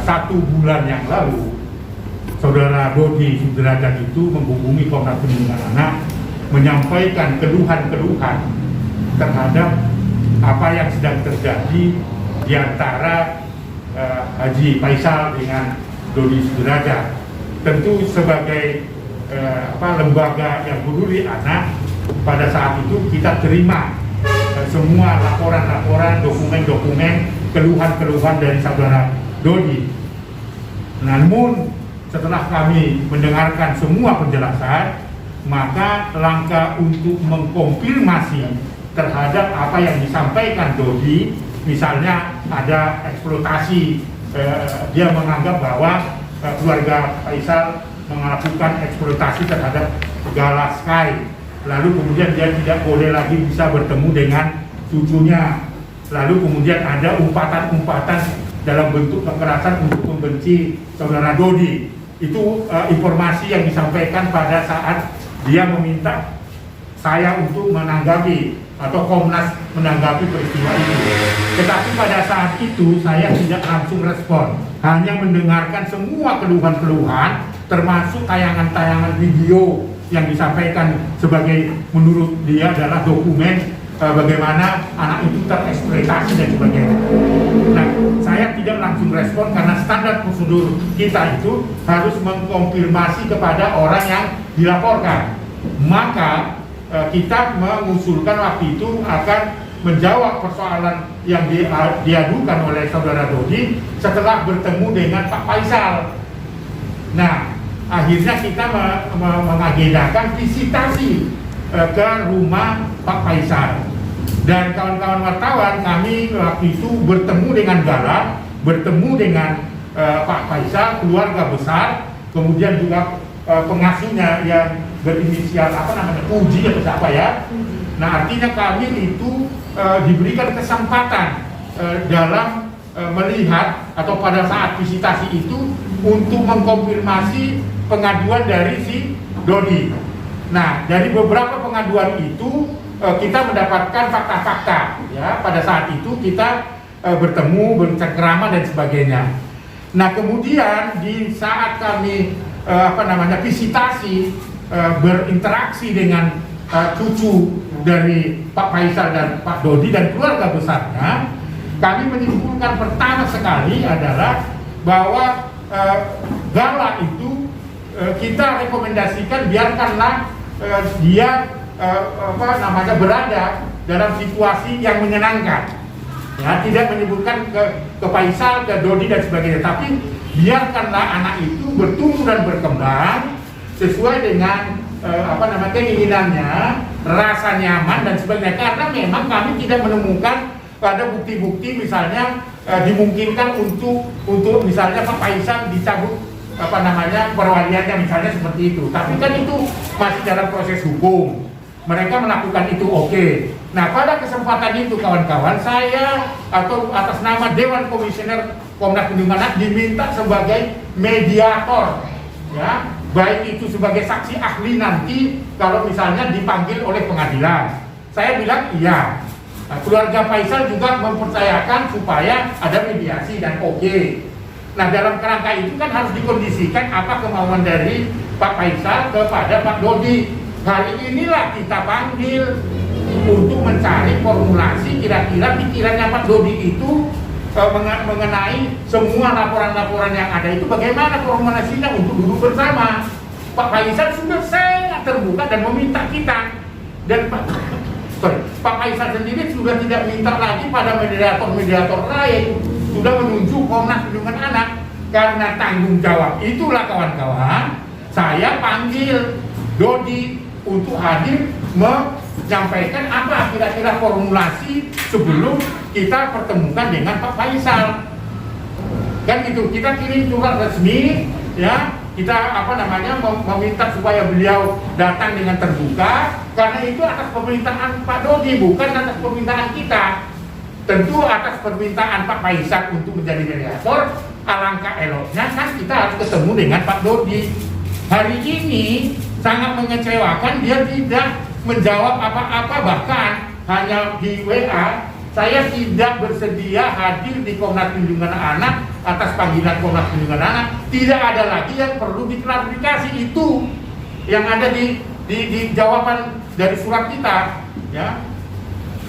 1 bulan yang lalu Saudara Dodi Sudrajat itu menghubungi Komnas Perlindungan Anak menyampaikan keluhan-keluhan terhadap apa yang sedang terjadi di antara Haji Faisal dengan Dodi Sudrajat. Tentu sebagai lembaga yang peduli anak, pada saat itu kita terima semua laporan-laporan, dokumen-dokumen, keluhan-keluhan dari saudara Dodi. Namun setelah kami mendengarkan semua penjelasan, maka langkah untuk mengkonfirmasi terhadap apa yang disampaikan Dodi, misalnya ada eksploitasi, dia menganggap bahwa keluarga Faisal melakukan eksploitasi terhadap Gala Sky, lalu kemudian dia tidak boleh lagi bisa bertemu dengan cucunya, lalu kemudian ada umpatan-umpatan dalam bentuk kekerasan untuk membenci saudara Dodi. Itu informasi yang disampaikan pada saat dia meminta saya untuk menanggapi atau Komnas menanggapi peristiwa itu. Tetapi pada saat itu saya tidak langsung respon, hanya mendengarkan semua keluhan-keluhan, termasuk tayangan-tayangan video yang disampaikan sebagai menurut dia adalah dokumen bagaimana anak itu tereksploitasi dan sebagainya. Nah, saya tidak langsung respon karena standar prosedur kita itu harus mengkonfirmasi kepada orang yang dilaporkan. Maka kita mengusulkan waktu itu akan menjawab persoalan yang diadukan oleh saudara Dodi setelah bertemu dengan Pak Faisal. Nah, akhirnya kita mengagendakan visitasi ke rumah Pak Faisal, dan kawan-kawan wartawan kami waktu itu bertemu dengan Gala, bertemu dengan Pak Faisal, keluarga besar, kemudian juga pengasuhnya yang berinisial Puji atau siapa ya. Nah, artinya kami itu diberikan kesempatan dalam melihat atau pada saat visitasi itu untuk mengkonfirmasi pengaduan dari si Dodi. Nah, dari beberapa pengaduan itu kita mendapatkan fakta-fakta ya. Pada saat itu kita bertemu, bercengkrama dan sebagainya. Nah, kemudian di saat kami visitasi, berinteraksi dengan cucu dari Pak Faisal dan Pak Dodi dan keluarga besarnya, kami menyimpulkan pertama sekali adalah bahwa Gala itu kita rekomendasikan biarkanlah dia berada dalam situasi yang menyenangkan, ya, tidak menyebutkan ke Faisal, ke Dodi dan sebagainya, tapi biarkanlah anak itu bertumbuh dan berkembang sesuai dengan keinginannya, rasa nyaman dan sebagainya. Karena memang kami tidak menemukan ada bukti-bukti misalnya dimungkinkan untuk misalnya Pak Faisal dicabut perwaliannya misalnya seperti itu. Tapi kan itu masih dalam proses hukum. Mereka melakukan itu oke. Nah, pada kesempatan itu kawan-kawan, saya atau atas nama Dewan Komisioner Komnas Perlindungan Anak diminta sebagai mediator, ya, baik itu sebagai saksi ahli nanti kalau misalnya dipanggil oleh pengadilan. Saya bilang iya. Nah, keluarga Faisal juga mempercayakan supaya ada mediasi dan oke. Nah, dalam kerangka itu kan harus dikondisikan apa kemauan dari Pak Faisal kepada Pak Dodi. Hari inilah kita panggil untuk mencari formulasi kira-kira pikirannya Pak Dodi itu mengenai semua laporan-laporan yang ada itu bagaimana formulasinya untuk duduk bersama. Pak Faisal sudah sangat terbuka dan meminta kita, dan Pak Faisal sendiri sudah tidak minta lagi pada mediator-mediator lain, sudah menunjuk Komnas Perlindungan Anak. Karena tanggung jawab itulah kawan-kawan, saya panggil Dodi untuk hadir menyampaikan apa kira-kira formulasi sebelum kita pertemukan dengan Pak Faisal. Kan gitu, kita kirim surat resmi, ya, kita meminta supaya beliau datang dengan terbuka, karena itu atas permintaan Pak Dodi, bukan atas permintaan kita. Tentu atas permintaan Pak Faisal untuk menjadi mediator, alangkah eloknya kan kita harus ketemu dengan Pak Dodi. Hari ini sangat mengecewakan, dia tidak menjawab apa-apa, bahkan hanya di WA saya tidak bersedia hadir di Komnas Perlindungan Anak atas panggilan Komnas Perlindungan Anak. Tidak ada lagi yang perlu diklarifikasi, itu yang ada di jawaban dari surat kita, ya.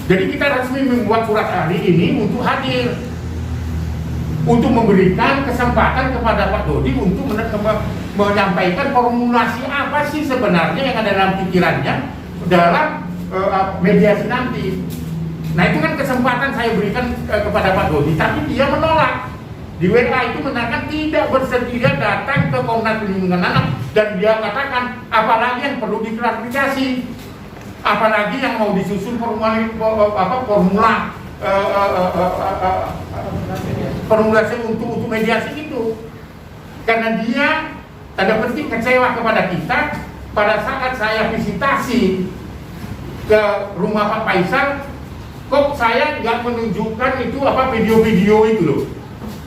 Jadi kita resmi membuat surat hari ini untuk hadir, untuk memberikan kesempatan kepada Pak Dodi untuk menyampaikan formulasi apa sih sebenarnya yang ada dalam pikirannya dalam mediasi nanti. Nah itu kan kesempatan saya berikan kepada Pak Dodi, tapi dia menolak. Di WA itu menyatakan tidak bersedia datang ke Komnas Perlindungan Anak, dan dia katakan apalagi yang perlu diklarifikasi, apalagi yang mau disusun formulasi untuk mediasi itu. Karena dia tanda petik kecewa kepada kita pada saat saya visitasi ke rumah Pak Faisal. Kok saya nggak menunjukkan itu video-video itu loh,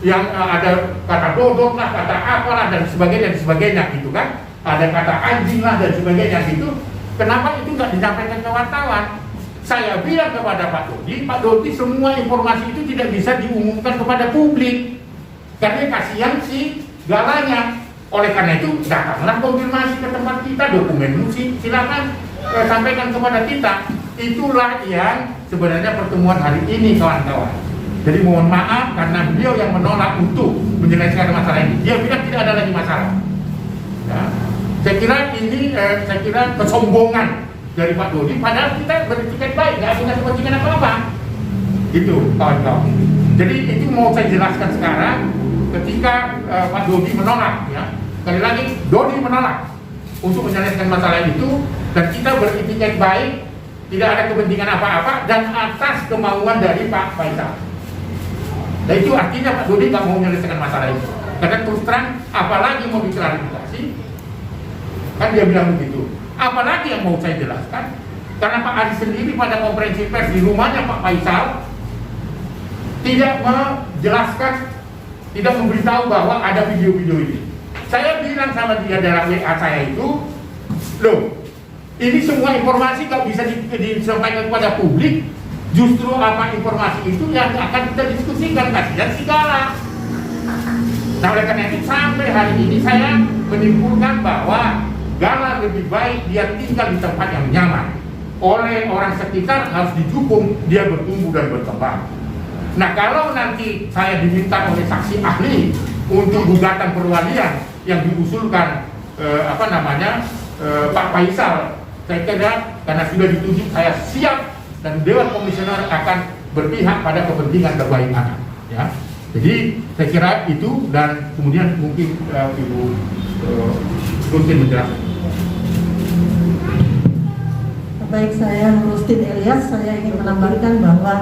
yang ada kata dodot lah, kata apalah dan sebagainya gitu kan, ada kata anjing lah dan sebagainya gitu. Kenapa itu nggak disampaikan ke wartawan? Saya bilang kepada Pak Dodi, semua informasi itu tidak bisa diumumkan kepada publik karena kasihan si galanya. Oleh karena itu datanglah konfirmasi ke tempat kita, dokumen silakan sampaikan kepada kita. Itulah yang sebenarnya pertemuan hari ini, kawan-kawan. Jadi mohon maaf karena beliau yang menolak untuk menyelesaikan masalah ini. Dia bilang tidak ada lagi masalah. Ya. Saya kira ini kesombongan dari Pak Dodi, padahal kita beretikat baik, nggak punya kepentingan apa-apa. Gitu, kawan-kawan. Jadi itu mau saya jelaskan sekarang ketika Pak Dodi menolak, ya. Sekali lagi, Dodi menolak untuk menyelesaikan masalah itu, dan kita beretikat baik, tidak ada kepentingan apa-apa, dan atas kemauan dari Pak Faisal. Dan itu artinya Pak Dodi nggak mau menyelesaikan masalah itu. Karena terus terang, apalagi mau diklarifikasi, kan dia bilang begitu. Apalagi yang mau saya jelaskan, karena Pak Adi sendiri pada konferensi pers di rumahnya Pak Faisal tidak menjelaskan, tidak memberitahu bahwa ada video-video ini. Saya bilang sama dia dalam WA saya itu, loh, ini semua informasi nggak bisa disampaikan kepada publik. Justru apa informasi itu yang akan kita diskusikan, kasihan segala. Nah oleh karena itu sampai hari ini saya menyimpulkan bahwa Gala lebih baik dia tinggal di tempat yang nyaman. Oleh orang sekitar harus didukung dia bertumbuh dan berkembang. Nah kalau nanti saya diminta oleh saksi ahli untuk gugatan perwalian yang diusulkan Pak Faisal, saya kira karena sudah ditunjuk saya siap, dan Dewan Komisioner akan berpihak pada kepentingan terbaik anak. Ya. Jadi saya kira itu, dan kemudian mungkin Ibu Rustin menjelaskan. Baik, saya Rustin Elias, saya ingin menambahkan bahwa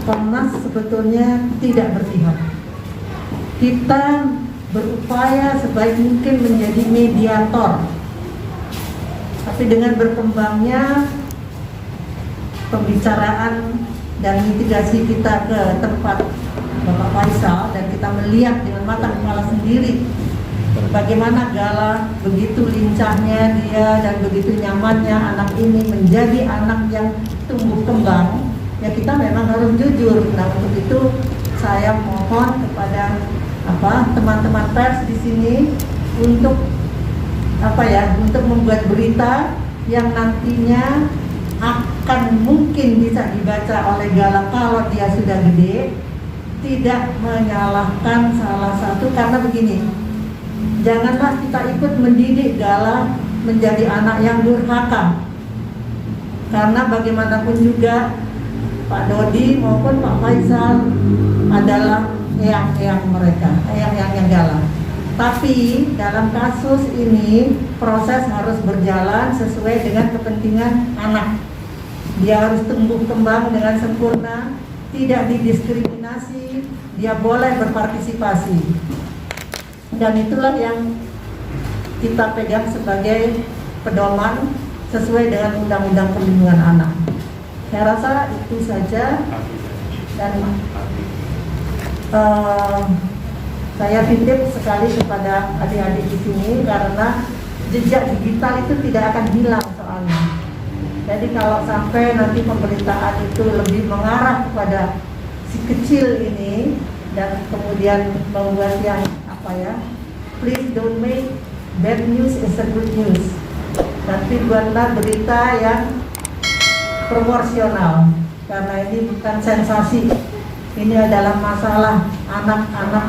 Komnas sebetulnya tidak berpihak. Kita berupaya sebaik mungkin menjadi mediator. Tapi dengan berkembangnya pembicaraan dan mitigasi kita ke tempat Bapak Faisal, dan kita melihat dengan mata kepala sendiri bagaimana Gala begitu lincahnya dia dan begitu nyamannya anak ini menjadi anak yang tumbuh kembang, ya kita memang harus jujur. Nah untuk itu saya mohon kepada teman-teman pers di sini untuk untuk membuat berita yang nantinya akan mungkin bisa dibaca oleh Gala kalau dia sudah gede, tidak menyalahkan salah satu, karena begini, janganlah kita ikut mendidik Gala menjadi anak yang durhaka, karena bagaimanapun juga Pak Dodi maupun Pak Faisal adalah eyang-eyang mereka, eyang-eyang Gala. Tapi dalam kasus ini proses harus berjalan sesuai dengan kepentingan anak. Dia harus tumbuh kembang dengan sempurna, tidak didiskriminasi, dia boleh berpartisipasi. Dan itulah yang kita pegang sebagai pedoman sesuai dengan Undang-Undang Perlindungan Anak. Saya rasa itu saja, dan saya titip sekali kepada adik-adik di sini, karena jejak digital itu tidak akan hilang soalnya. Jadi kalau sampai nanti pemberitaan itu lebih mengarah kepada si kecil ini dan kemudian membuat yang please don't make bad news as a good news. Tapi buatlah berita yang proporsional, karena ini bukan sensasi. Ini adalah masalah anak-anak